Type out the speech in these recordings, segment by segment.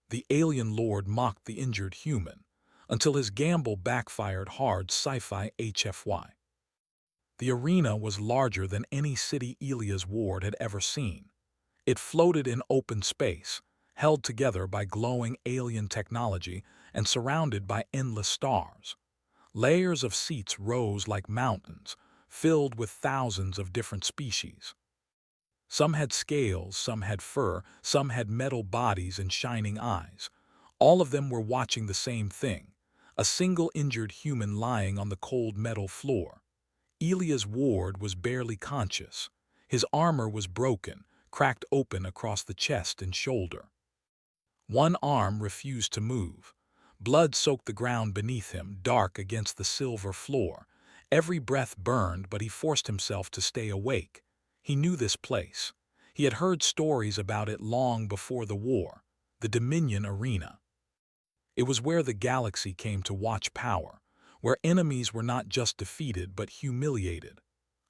The alien lord mocked the injured human, until his gamble backfired hard. Sci-Fi HFY. The arena was larger than any city Elias Ward had ever seen. It floated in open space, held together by glowing alien technology and surrounded by endless stars. Layers of seats rose like mountains, filled with thousands of different species. Some had scales, some had fur, some had metal bodies and shining eyes. All of them were watching the same thing, a single injured human lying on the cold metal floor. Elias Ward was barely conscious. His armor was broken, cracked open across the chest and shoulder. One arm refused to move. Blood soaked the ground beneath him, dark against the silver floor. Every breath burned, but he forced himself to stay awake. He knew this place. He had heard stories about it long before the war, the Dominion Arena. It was where the galaxy came to watch power, where enemies were not just defeated but humiliated.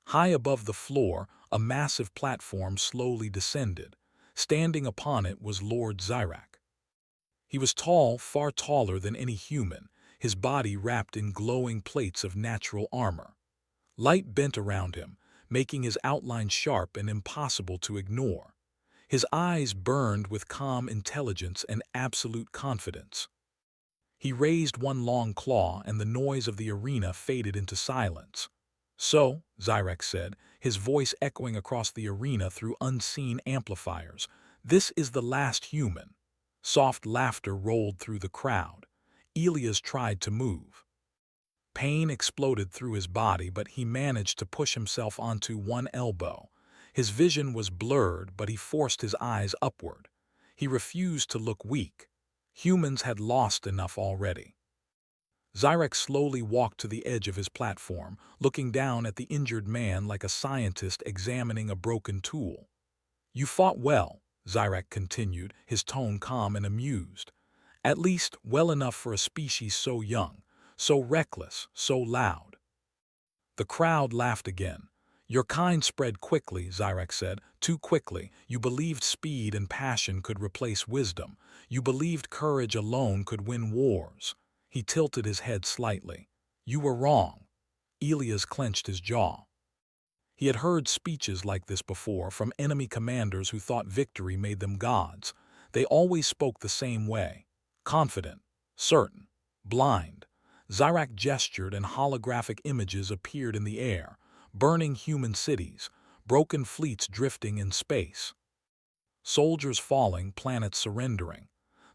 High above the floor, a massive platform slowly descended. Standing upon it was Lord Zyrak. He was tall, far taller than any human, his body wrapped in glowing plates of natural armor. Light bent around him, making his outline sharp and impossible to ignore. His eyes burned with calm intelligence and absolute confidence. He raised one long claw, and the noise of the arena faded into silence. "So," Zyrak said, his voice echoing across the arena through unseen amplifiers, "this is the last human." Soft laughter rolled through the crowd. Elias tried to move. Pain exploded through his body, but he managed to push himself onto one elbow. His vision was blurred, but he forced his eyes upward. He refused to look weak. Humans had lost enough already. Zyrak slowly walked to the edge of his platform, looking down at the injured man like a scientist examining a broken tool. "You fought well," Zyrak continued, his tone calm and amused. "At least, well enough for a species so young, so reckless, so loud." The crowd laughed again. "Your kind spread quickly," Zyrak said, "too quickly. You believed speed and passion could replace wisdom. You believed courage alone could win wars." He tilted his head slightly. "You were wrong." Elias clenched his jaw. He had heard speeches like this before from enemy commanders who thought victory made them gods. They always spoke the same way: confident, certain, blind. Zyrak gestured and holographic images appeared in the air, burning human cities, broken fleets drifting in space. Soldiers falling, planets surrendering.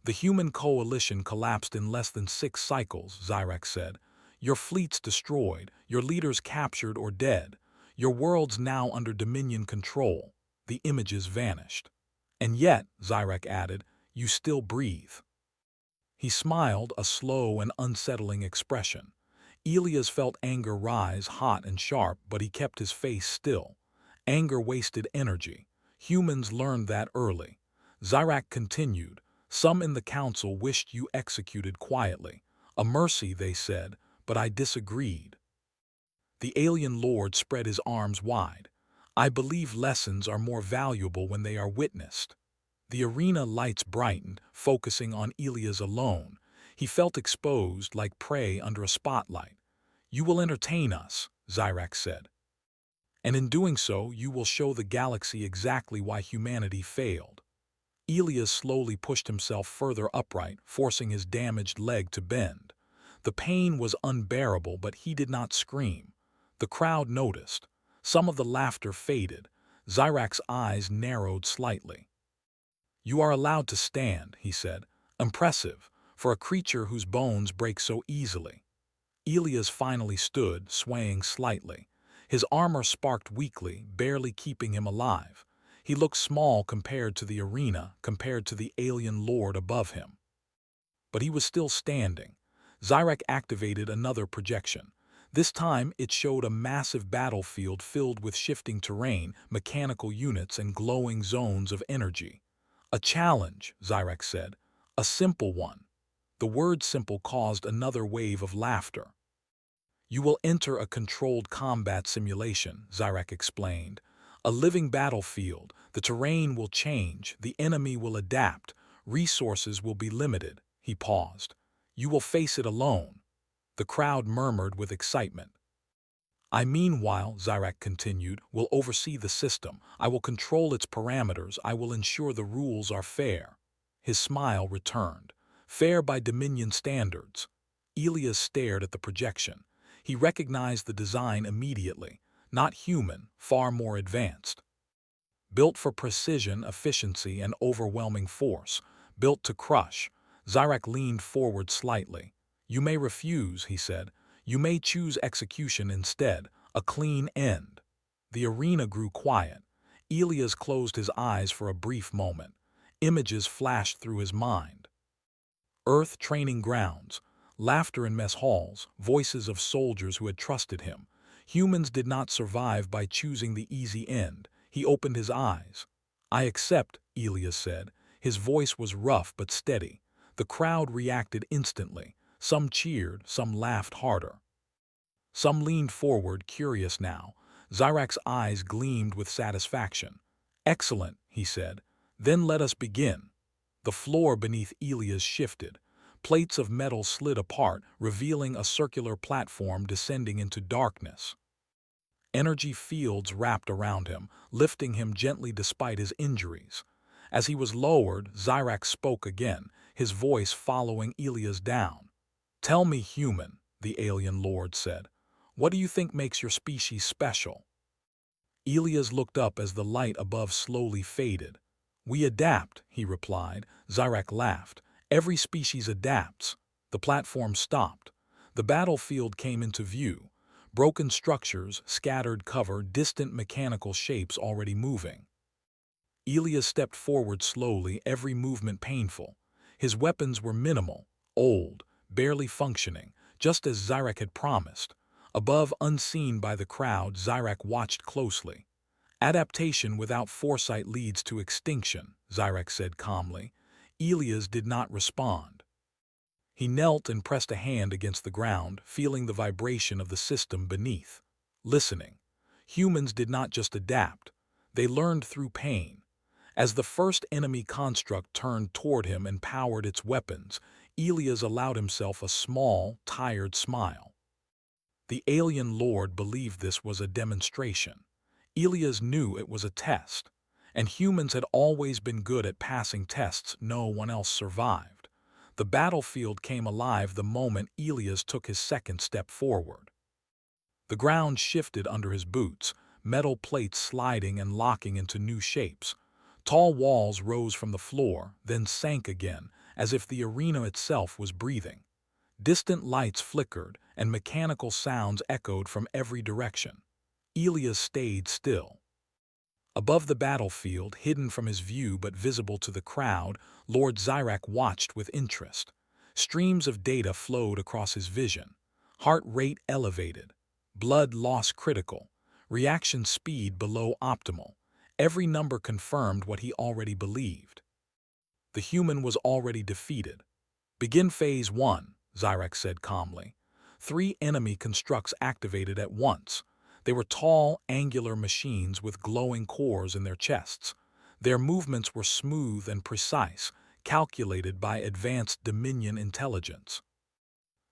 "The human coalition collapsed in less than 6 cycles," Zyrak said. "Your fleets destroyed, your leaders captured or dead. Your world's now under Dominion control." The images vanished. "And yet," Zyrak added, "you still breathe." He smiled, a slow and unsettling expression. Elias felt anger rise, hot and sharp, but he kept his face still. Anger wasted energy. Humans learned that early. Zyrak continued, "Some in the council wished you executed quietly. A mercy, they said, but I disagreed." The alien lord spread his arms wide. "I believe lessons are more valuable when they are witnessed." The arena lights brightened, focusing on Elias alone. He felt exposed like prey under a spotlight. "You will entertain us," Zyrak said. "And in doing so, you will show the galaxy exactly why humanity failed." Elias slowly pushed himself further upright, forcing his damaged leg to bend. The pain was unbearable, but he did not scream. The crowd noticed. Some of the laughter faded. Zyrak's eyes narrowed slightly. "You are allowed to stand," he said. "Impressive, for a creature whose bones break so easily." Elias finally stood, swaying slightly. His armor sparked weakly, barely keeping him alive. He looked small compared to the arena, compared to the alien lord above him. But he was still standing. Zyrak activated another projection. This time it showed a massive battlefield filled with shifting terrain, mechanical units, and glowing zones of energy. "A challenge," Zyrak said. "A simple one." The word simple caused another wave of laughter. "You will enter a controlled combat simulation," Zyrak explained. "A living battlefield. The terrain will change, the enemy will adapt. Resources will be limited. He paused. You will face it alone. The crowd murmured with excitement. I meanwhile, Zyrak continued, will oversee the system. I will control its parameters. I will ensure the rules are fair. His smile returned. Fair by Dominion standards. Elias stared at the projection. He recognized the design immediately. Not human, far more advanced. Built for precision, efficiency, and overwhelming force. Built to crush. Zyrak leaned forward slightly. You may refuse, he said. You may choose execution instead, a clean end. The arena grew quiet. Elias closed his eyes for a brief moment. Images flashed through his mind. Earth training grounds, laughter in mess halls, voices of soldiers who had trusted him. Humans did not survive by choosing the easy end. He opened his eyes. I accept, Elias said. His voice was rough but steady. The crowd reacted instantly. Some cheered, some laughed harder. Some leaned forward, curious now. Zyrak's eyes gleamed with satisfaction. Excellent, he said. Then let us begin. The floor beneath Elias shifted. Plates of metal slid apart, revealing a circular platform descending into darkness. Energy fields wrapped around him, lifting him gently despite his injuries. As he was lowered, Zyrak spoke again, his voice following Elias down. Tell me, human, the alien lord said. What do you think makes your species special? Elias looked up as the light above slowly faded. We adapt, he replied. Zyrak laughed. Every species adapts. The platform stopped. The battlefield came into view. Broken structures, scattered cover, distant mechanical shapes already moving. Elias stepped forward slowly, every movement painful. His weapons were minimal, old, barely functioning, just as Zyrak had promised. Above, unseen by the crowd, Zyrak watched closely. Adaptation without foresight leads to extinction, Zyrak said calmly. Elias did not respond. He knelt and pressed a hand against the ground, feeling the vibration of the system beneath. Listening. Humans did not just adapt. They learned through pain. As the first enemy construct turned toward him and powered its weapons, Elias allowed himself a small, tired smile. The alien lord believed this was a demonstration. Elias knew it was a test, and humans had always been good at passing tests no one else survived. The battlefield came alive the moment Elias took his second step forward. The ground shifted under his boots, metal plates sliding and locking into new shapes. Tall walls rose from the floor, then sank again, as if the arena itself was breathing. Distant lights flickered, and mechanical sounds echoed from every direction. Elias stayed still. Above the battlefield, hidden from his view but visible to the crowd, Lord Zyrak watched with interest. Streams of data flowed across his vision. Heart rate elevated. Blood loss critical. Reaction speed below optimal. Every number confirmed what he already believed. The human was already defeated. Begin Phase 1, Zyrak said calmly. 3 enemy constructs activated at once. They were tall, angular machines with glowing cores in their chests. Their movements were smooth and precise, calculated by advanced Dominion intelligence.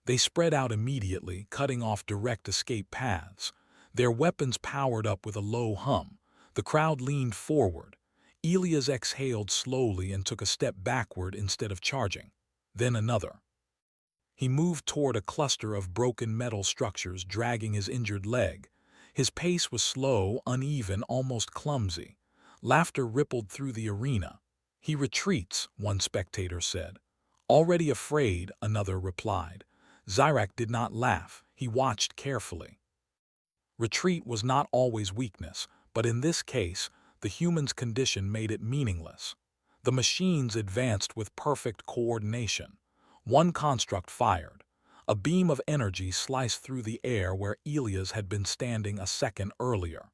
They spread out immediately, cutting off direct escape paths. Their weapons powered up with a low hum. The crowd leaned forward. Elias exhaled slowly and took a step backward instead of charging. Then another. He moved toward a cluster of broken metal structures, dragging his injured leg. His pace was slow, uneven, almost clumsy. Laughter rippled through the arena. He retreats, one spectator said. Already afraid, another replied. Zyrak did not laugh. He watched carefully. Retreat was not always weakness, but in this case, the human's condition made it meaningless. The machines advanced with perfect coordination. One construct fired. A beam of energy sliced through the air where Elias had been standing a second earlier.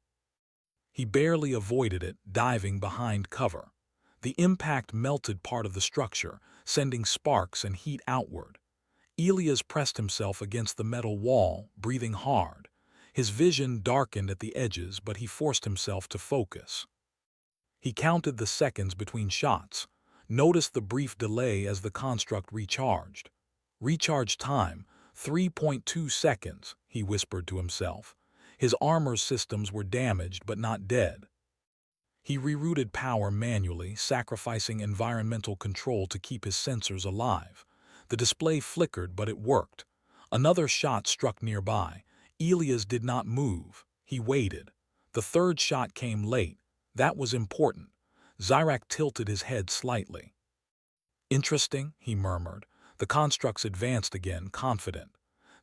He barely avoided it, diving behind cover. The impact melted part of the structure, sending sparks and heat outward. Elias pressed himself against the metal wall, breathing hard. His vision darkened at the edges, but he forced himself to focus. He counted the seconds between shots. noticed the brief delay as the construct recharged. Recharge time, 3.2 seconds, he whispered to himself. His armor systems were damaged but not dead. He rerouted power manually, sacrificing environmental control to keep his sensors alive. The display flickered, but it worked. Another shot struck nearby. Elias did not move. He waited. The third shot came late. That was important. Zyrak tilted his head slightly. Interesting, he murmured. The constructs advanced again, confident.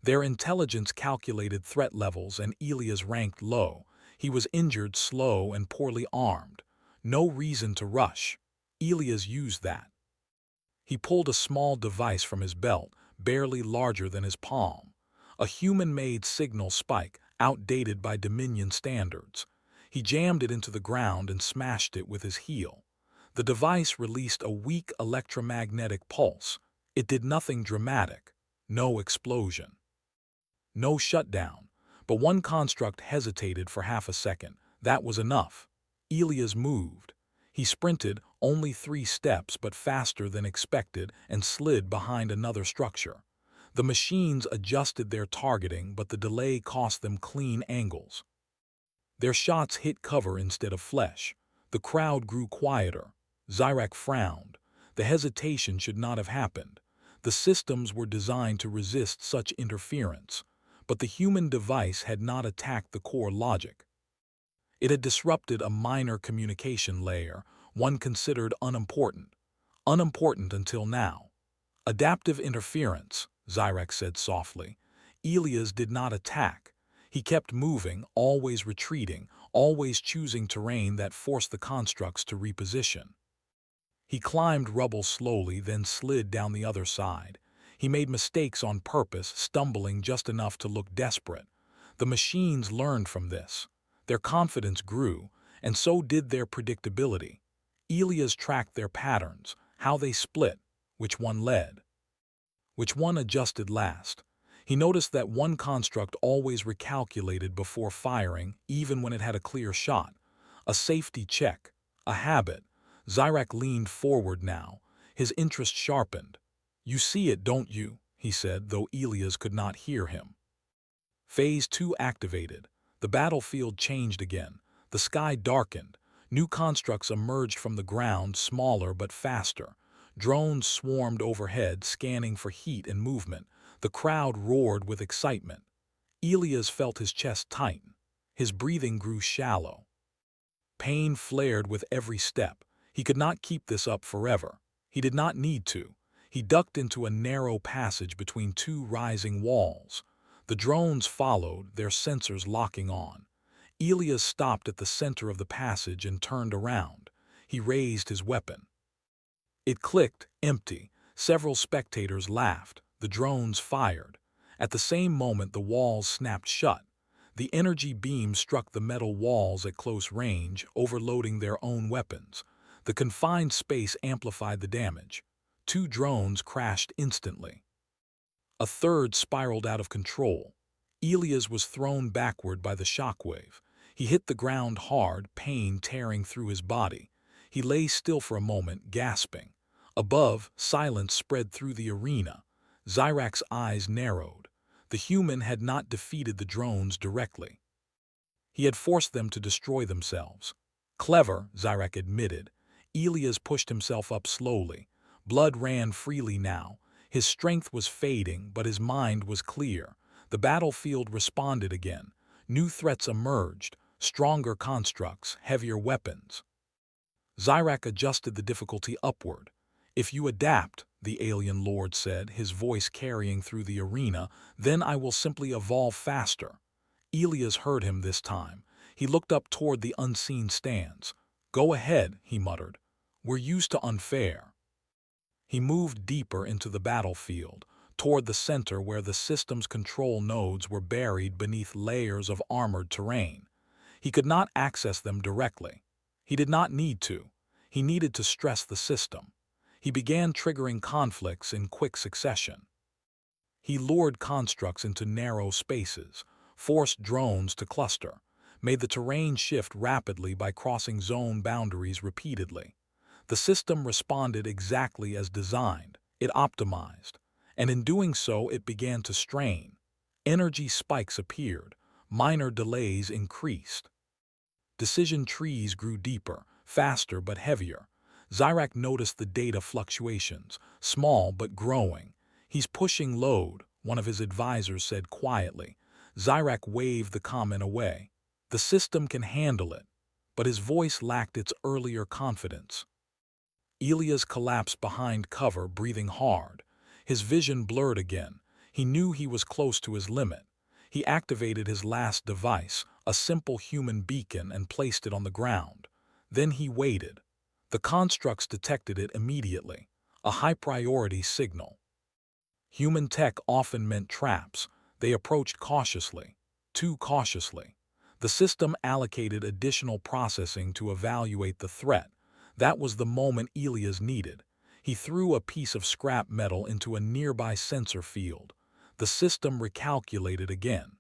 Their intelligence calculated threat levels, and Elias ranked low. He was injured, slow, and poorly armed. No reason to rush. Elias used that. He pulled a small device from his belt, barely larger than his palm. A human-made signal spike, outdated by Dominion standards. He jammed it into the ground and smashed it with his heel. The device released a weak electromagnetic pulse. It did nothing dramatic. No explosion. No shutdown. But one construct hesitated for half a second. That was enough. Elias moved. He sprinted, only 3 steps but faster than expected, and slid behind another structure. The machines adjusted their targeting, but the delay cost them clean angles. Their shots hit cover instead of flesh. The crowd grew quieter. Zyrak frowned. The hesitation should not have happened. The systems were designed to resist such interference. But the human device had not attacked the core logic. It had disrupted a minor communication layer, one considered unimportant. Unimportant until now. Adaptive interference, Zyrak said softly. Elias did not attack. He kept moving, always retreating, always choosing terrain that forced the constructs to reposition. He climbed rubble slowly, then slid down the other side. He made mistakes on purpose, stumbling just enough to look desperate. The machines learned from this. Their confidence grew, and so did their predictability. Elias tracked their patterns, how they split, which one led, which one adjusted last. He noticed that one construct always recalculated before firing, even when it had a clear shot. A safety check, a habit. Zyrak leaned forward now, his interest sharpened. "You see it, don't you?" he said, though Elias could not hear him. Phase 2 activated. The battlefield changed again. The sky darkened. New constructs emerged from the ground, smaller but faster. Drones swarmed overhead, scanning for heat and movement. The crowd roared with excitement. Elias felt his chest tighten. His breathing grew shallow. Pain flared with every step. He could not keep this up forever. He did not need to. He ducked into a narrow passage between 2 rising walls. The drones followed, their sensors locking on. Elias stopped at the center of the passage and turned around. He raised his weapon. It clicked, empty. Several spectators laughed. The drones fired. At the same moment, the walls snapped shut. The energy beam struck the metal walls at close range, overloading their own weapons. The confined space amplified the damage. 2 drones crashed instantly. A third spiraled out of control. Elias was thrown backward by the shockwave. He hit the ground hard, pain tearing through his body. He lay still for a moment, gasping. Above, silence spread through the arena. Zyrak's eyes narrowed. The human had not defeated the drones directly. He had forced them to destroy themselves. Clever, Zyrak admitted. Elias pushed himself up slowly. Blood ran freely now. His strength was fading, but his mind was clear. The battlefield responded again. New threats emerged, stronger constructs, heavier weapons. Zyrak adjusted the difficulty upward. "If you adapt," the alien lord said, his voice carrying through the arena, "then I will simply evolve faster." Elias heard him this time. He looked up toward the unseen stands. "Go ahead," he muttered. "We're used to unfair." He moved deeper into the battlefield, toward the center where the system's control nodes were buried beneath layers of armored terrain. He could not access them directly. He did not need to. He needed to stress the system. He began triggering conflicts in quick succession. He lured constructs into narrow spaces, forced drones to cluster, made the terrain shift rapidly by crossing zone boundaries repeatedly. The system responded exactly as designed. It optimized. And in doing so, it began to strain. Energy spikes appeared. Minor delays increased. Decision trees grew deeper, faster but heavier. Zyrak noticed the data fluctuations, small but growing. "He's pushing load," one of his advisors said quietly. Zyrak waved the comment away. "The system can handle it." But his voice lacked its earlier confidence. Elias collapsed behind cover, breathing hard. His vision blurred again. He knew he was close to his limit. He activated his last device, a simple human beacon, and placed it on the ground. Then he waited. The constructs detected it immediately. A high-priority signal. Human tech often meant traps. They approached cautiously, too cautiously. The system allocated additional processing to evaluate the threat. That was the moment Elias needed. He threw a piece of scrap metal into a nearby sensor field. The system recalculated again.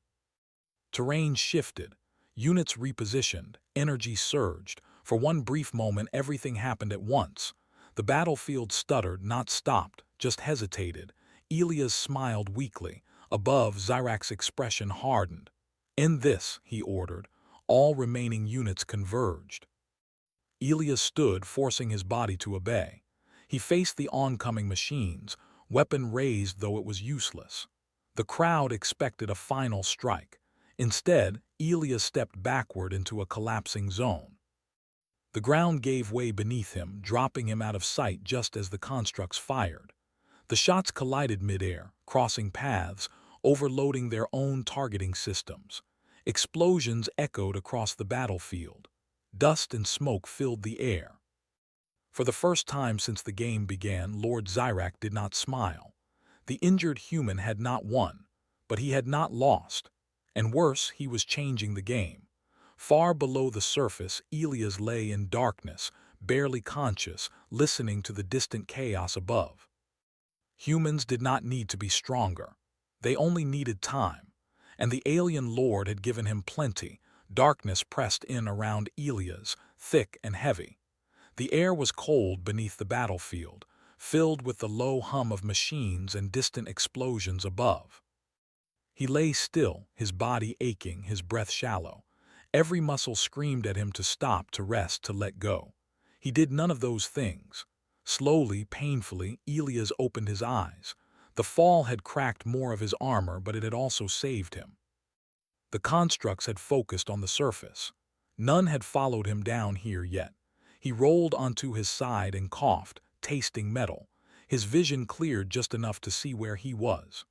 Terrain shifted. Units repositioned. Energy surged. For one brief moment, everything happened at once. The battlefield stuttered, not stopped, just hesitated. Elias smiled weakly. Above, Zyrak's expression hardened. "End this," he ordered. All remaining units converged. Elias stood, forcing his body to obey. He faced the oncoming machines, weapon raised though it was useless. The crowd expected a final strike. Instead, Elias stepped backward into a collapsing zone. The ground gave way beneath him, dropping him out of sight just as the constructs fired. The shots collided midair, crossing paths, overloading their own targeting systems. Explosions echoed across the battlefield. Dust and smoke filled the air. For the first time since the game began, Lord Zyrak did not smile. The injured human had not won, but he had not lost. And worse, he was changing the game. Far below the surface, Elias lay in darkness, barely conscious, listening to the distant chaos above. Humans did not need to be stronger. They only needed time. And the alien lord had given him plenty. Darkness pressed in around Elias, thick and heavy. The air was cold beneath the battlefield, filled with the low hum of machines and distant explosions above. He lay still, his body aching, his breath shallow. Every muscle screamed at him to stop, to rest, to let go. He did none of those things. Slowly, painfully, Elias opened his eyes. The fall had cracked more of his armor, but it had also saved him. The constructs had focused on the surface. None had followed him down here yet. He rolled onto his side and coughed, tasting metal. His vision cleared just enough to see where he was.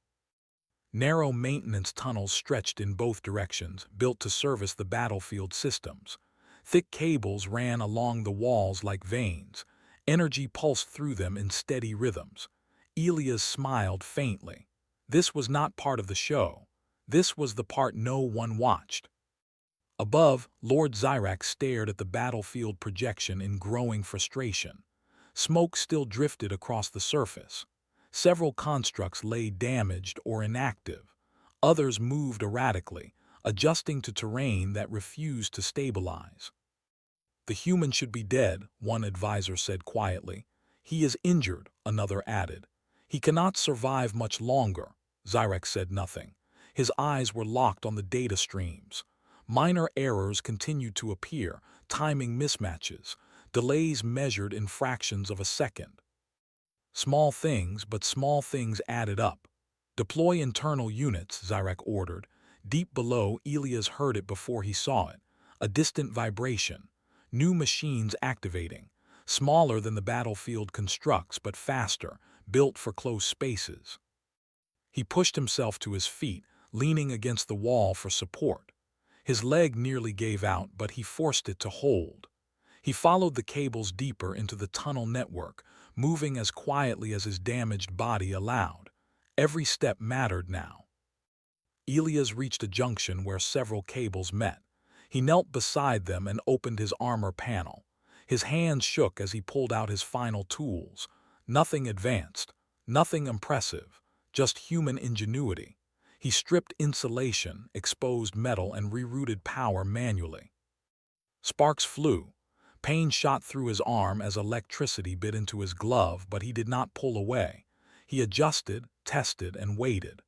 Narrow maintenance tunnels stretched in both directions, built to service the battlefield systems. Thick cables ran along the walls like veins. Energy pulsed through them in steady rhythms. Elias smiled faintly. This was not part of the show. This was the part no one watched. Above, Lord Zyrak stared at the battlefield projection in growing frustration. Smoke still drifted across the surface. Several constructs lay damaged or inactive. Others moved erratically, adjusting to terrain that refused to stabilize. "The human should be dead," one advisor said quietly. "He is injured," another added. "He cannot survive much longer." Zyrak said nothing. His eyes were locked on the data streams. Minor errors continued to appear, timing mismatches, delays measured in fractions of a second. Small things, but small things added up. "Deploy internal units," Zyrak ordered. Deep below, Elias heard it before he saw it. A distant vibration. New machines activating. Smaller than the battlefield constructs, but faster, built for close spaces. He pushed himself to his feet, leaning against the wall for support. His leg nearly gave out, but he forced it to hold. He followed the cables deeper into the tunnel network, moving as quietly as his damaged body allowed. Every step mattered now. Elias reached a junction where several cables met. He knelt beside them and opened his armor panel. His hands shook as he pulled out his final tools. Nothing advanced, nothing impressive, just human ingenuity. He stripped insulation, exposed metal, and rerouted power manually. Sparks flew. Pain shot through his arm as electricity bit into his glove, but he did not pull away. He adjusted, tested, and waited.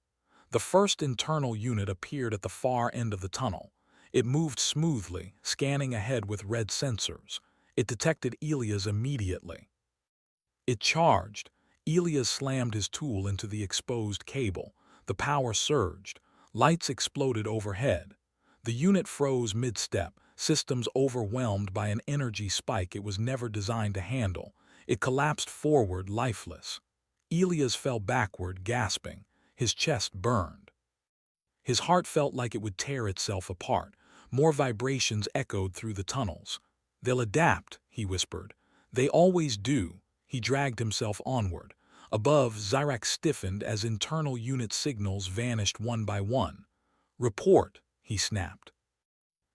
The first internal unit appeared at the far end of the tunnel. It moved smoothly, scanning ahead with red sensors. It detected Elias immediately. It charged. Elias slammed his tool into the exposed cable. The power surged. Lights exploded overhead. The unit froze mid-step, systems overwhelmed by an energy spike it was never designed to handle. It collapsed forward, lifeless. Elias fell backward, gasping. His chest burned. His heart felt like it would tear itself apart. More vibrations echoed through the tunnels. "They'll adapt," he whispered. "They always do." He dragged himself onward. Above, Zyrak stiffened as internal unit signals vanished one by one. "Report," he snapped.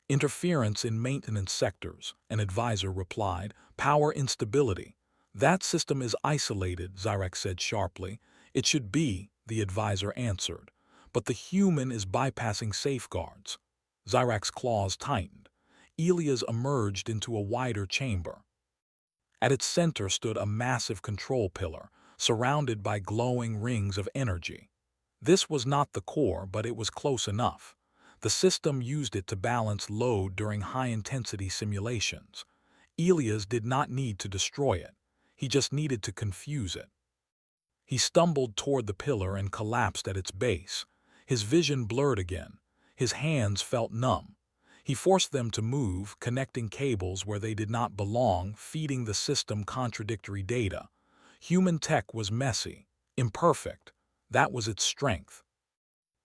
"Interference in maintenance sectors," an advisor replied. "Power instability." "That system is isolated," Zyrak said sharply. "It should be," the advisor answered. "But the human is bypassing safeguards." Zyrak's claws tightened. Elias emerged into a wider chamber. At its center stood a massive control pillar, surrounded by glowing rings of energy. This was not the core, but it was close enough. The system used it to balance load during high-intensity simulations. Elias did not need to destroy it. He just needed to confuse it. He stumbled toward the pillar and collapsed at its base. His vision blurred again. His hands felt numb. He forced them to move, connecting cables where they did not belong, feeding the system contradictory data. Human tech was messy, imperfect. That was its strength.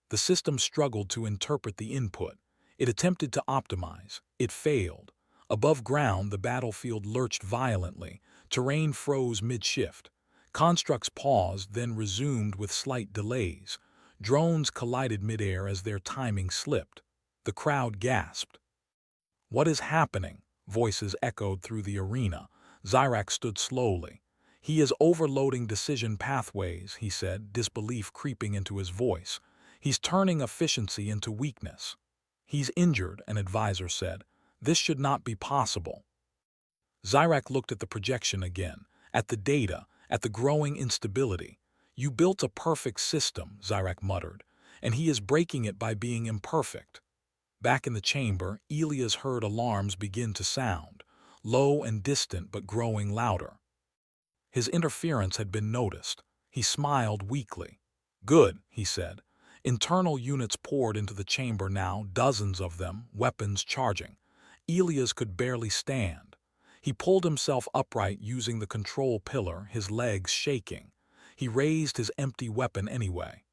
The system struggled to interpret the input. It attempted to optimize. It failed. Above ground, the battlefield lurched violently. Terrain froze mid-shift. Constructs paused, then resumed with slight delays. Drones collided midair as their timing slipped. The crowd gasped. "What is happening?" Voices echoed through the arena. Zyrak stood slowly. "He is overloading decision pathways," he said, disbelief creeping into his voice. "He's turning efficiency into weakness." "He's injured," an advisor said. "This should not be possible." Zyrak looked at the projection again, at the data, at the growing instability. "You built a perfect system," Zyrak muttered, "and he is breaking it by being imperfect." Back in the chamber, Elias heard alarms begin to sound, low and distant but growing louder. His interference had been noticed. He smiled weakly. "Good," he said. Internal units poured into the chamber now, dozens of them, weapons charging. Elias could barely stand. He pulled himself upright using the control pillar, his legs shaking. He raised his empty weapon anyway.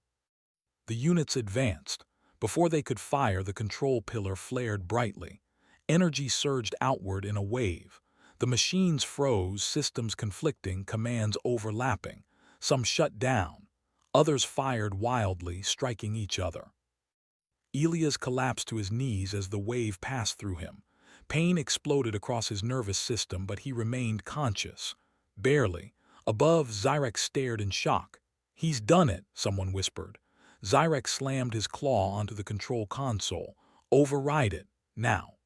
The units advanced. Before they could fire, the control pillar flared brightly. Energy surged outward in a wave. The machines froze, systems conflicting, commands overlapping. Some shut down. Others fired wildly, striking each other. Elias collapsed to his knees as the wave passed through him. Pain exploded across his nervous system, but he remained conscious. Barely. Above, Zyrak stared in shock. "He's done it," someone whispered. Zyrak slammed his claw onto the control console. "Override it, now."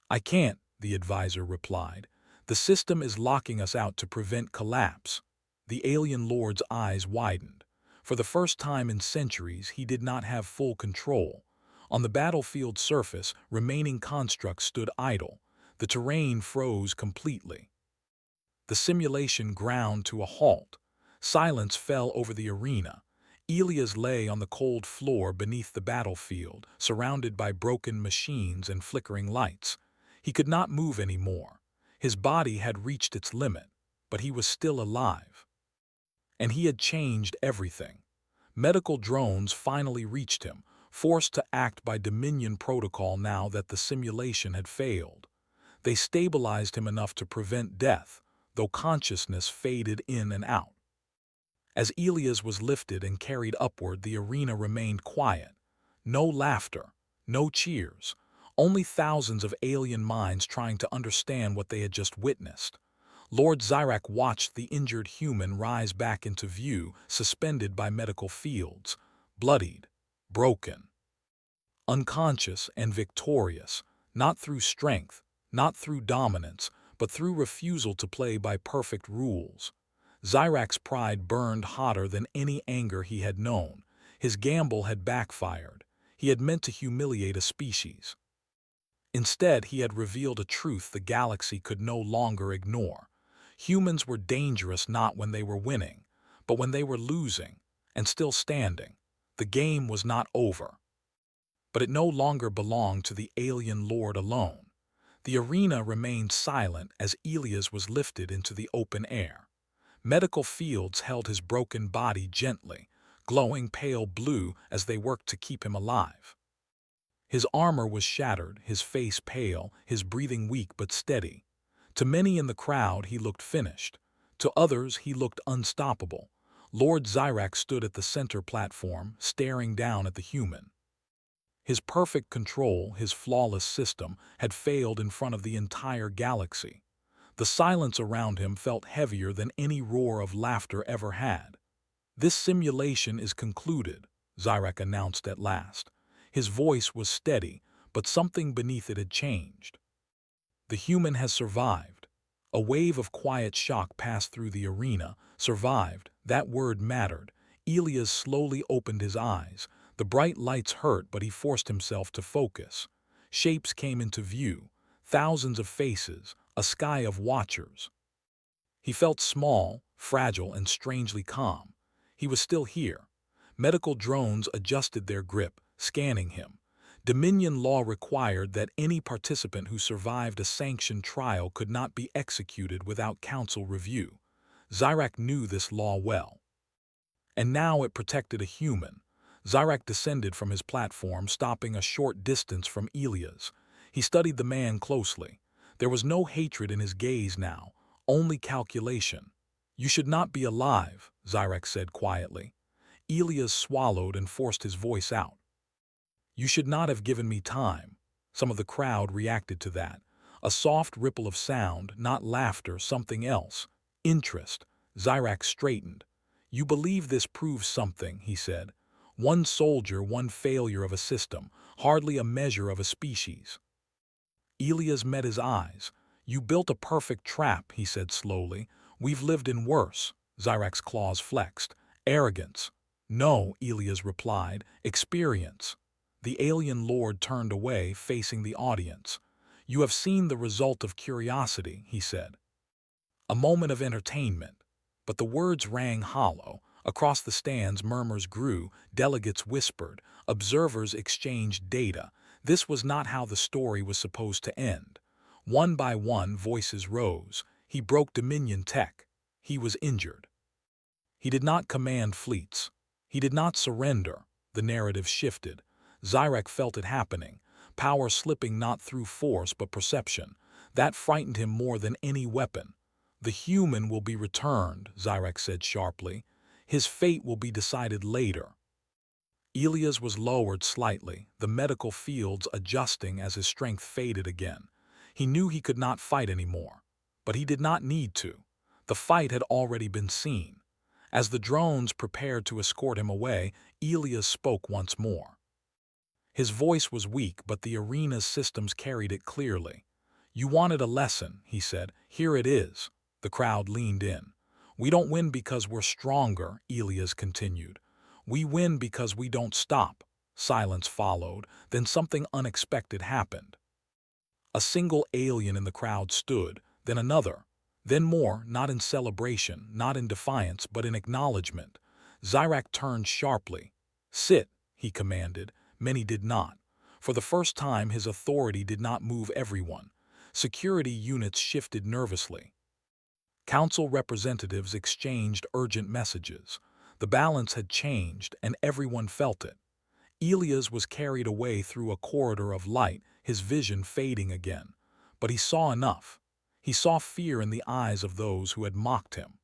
"I can't," the advisor replied. "The system is locking us out to prevent collapse." The alien lord's eyes widened. For the first time in centuries, he did not have full control. On the battlefield surface, remaining constructs stood idle. The terrain froze completely. The simulation ground to a halt. Silence fell over the arena. Elias lay on the cold floor beneath the battlefield, surrounded by broken machines and flickering lights. He could not move anymore. His body had reached its limit, but he was still alive. And he had changed everything. Medical drones finally reached him, forced to act by Dominion protocol now that the simulation had failed. They stabilized him enough to prevent death, though consciousness faded in and out. As Elias was lifted and carried upward, the arena remained quiet. No laughter, no cheers, only thousands of alien minds trying to understand what they had just witnessed. Lord Zyrak watched the injured human rise back into view, suspended by medical fields, bloodied, broken, unconscious and victorious, not through strength, not through dominance, but through refusal to play by perfect rules. Zyrak's pride burned hotter than any anger he had known. His gamble had backfired. He had meant to humiliate a species. Instead, he had revealed a truth the galaxy could no longer ignore. Humans were dangerous not when they were winning, but when they were losing, and still standing. The game was not over. But it no longer belonged to the alien lord alone. The arena remained silent as Elias was lifted into the open air. Medical fields held his broken body gently, glowing pale blue as they worked to keep him alive. His armor was shattered, his face pale, his breathing weak but steady. To many in the crowd he looked finished. To others he looked unstoppable. Lord Zyrak stood at the center platform, staring down at the human. His perfect control, his flawless system, had failed in front of the entire galaxy. The silence around him felt heavier than any roar of laughter ever had. "This simulation is concluded," Zyrak announced at last. His voice was steady, but something beneath it had changed. "The human has survived." A wave of quiet shock passed through the arena. Survived, that word mattered. Elias slowly opened his eyes. The bright lights hurt, but he forced himself to focus. Shapes came into view, thousands of faces, a sky of watchers. He felt small, fragile, and strangely calm. He was still here. Medical drones adjusted their grip, scanning him. Dominion law required that any participant who survived a sanctioned trial could not be executed without council review. Zyrak knew this law well. And now it protected a human. Zyrak descended from his platform, stopping a short distance from Elias. He studied the man closely. There was no hatred in his gaze now, only calculation. "You should not be alive," Zyrak said quietly. Elias swallowed and forced his voice out. "You should not have given me time." Some of the crowd reacted to that. A soft ripple of sound, not laughter, something else. Interest. Zyrak straightened. "You believe this proves something," he said. "One soldier, one failure of a system, hardly a measure of a species." Elias met his eyes. "You built a perfect trap," he said slowly. "We've lived in worse." Zyrak's claws flexed. "Arrogance." "No," Elias replied. "Experience." The alien lord turned away, facing the audience. "You have seen the result of curiosity," he said. A moment of entertainment. But the words rang hollow. Across the stands murmurs grew, delegates whispered, observers exchanged data. This was not how the story was supposed to end. One by one, voices rose. He broke Dominion tech. He was injured. He did not command fleets. He did not surrender. The narrative shifted. Zyrak felt it happening, power slipping not through force but perception. That frightened him more than any weapon. "The human will be returned," Zyrak said sharply. "His fate will be decided later." Elias was lowered slightly, the medical fields adjusting as his strength faded again. He knew he could not fight anymore. But he did not need to. The fight had already been seen. As the drones prepared to escort him away, Elias spoke once more. His voice was weak, but the arena's systems carried it clearly. "You wanted a lesson," he said. "Here it is." The crowd leaned in. "We don't win because we're stronger," Elias continued. "We win because we don't stop." Silence followed, then something unexpected happened. A single alien in the crowd stood, then another, then more, not in celebration, not in defiance, but in acknowledgement. Zyrak turned sharply. "Sit," he commanded. Many did not. For the first time, his authority did not move everyone. Security units shifted nervously. Council representatives exchanged urgent messages. The balance had changed, and everyone felt it. Elias was carried away through a corridor of light, his vision fading again. But he saw enough. He saw fear in the eyes of those who had mocked him.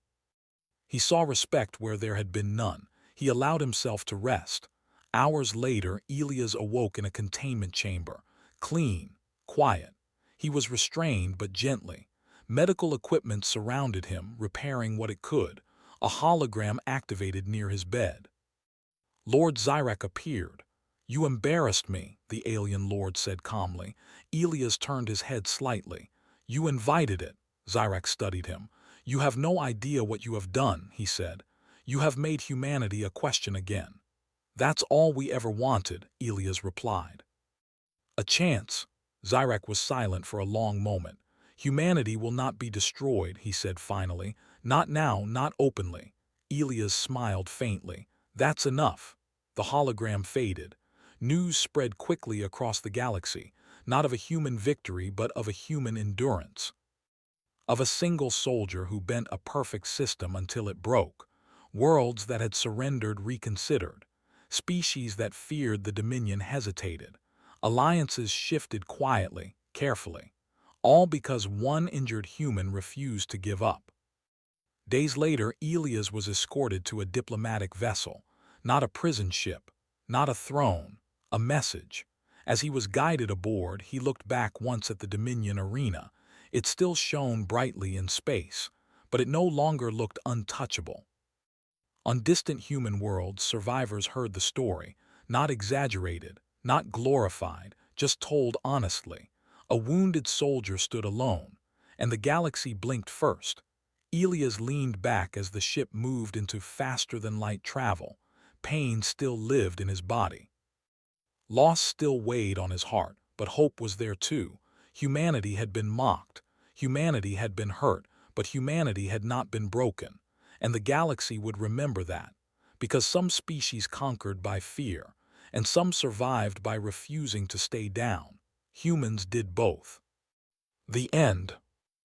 He saw respect where there had been none. He allowed himself to rest. Hours later, Elias awoke in a containment chamber. Clean, quiet. He was restrained but gently. Medical equipment surrounded him, repairing what it could. A hologram activated near his bed. Lord Zyrak appeared. "You embarrassed me," the alien lord said calmly. Elias turned his head slightly. "You invited it." Zyrak studied him. "You have no idea what you have done," he said. "You have made humanity a question again." "That's all we ever wanted," Elias replied. "A chance." Zyrak was silent for a long moment. "Humanity will not be destroyed," he said finally. "Not now, not openly." Elias smiled faintly. "That's enough." The hologram faded. News spread quickly across the galaxy, not of a human victory but of a human endurance. Of a single soldier who bent a perfect system until it broke. Worlds that had surrendered reconsidered. Species that feared the dominion hesitated. Alliances shifted quietly, carefully. All because one injured human refused to give up. Days later, Elias was escorted to a diplomatic vessel. Not a prison ship, not a throne, a message. As he was guided aboard, he looked back once at the Dominion arena. It still shone brightly in space, but it no longer looked untouchable. On distant human worlds, survivors heard the story, not exaggerated, not glorified, just told honestly. A wounded soldier stood alone, and the galaxy blinked first. Elias leaned back as the ship moved into faster-than-light travel. Pain still lived in his body. Loss still weighed on his heart, but hope was there too. Humanity had been mocked. Humanity had been hurt, but humanity had not been broken. And the galaxy would remember that, because some species conquered by fear, and some survived by refusing to stay down. Humans did both. The end.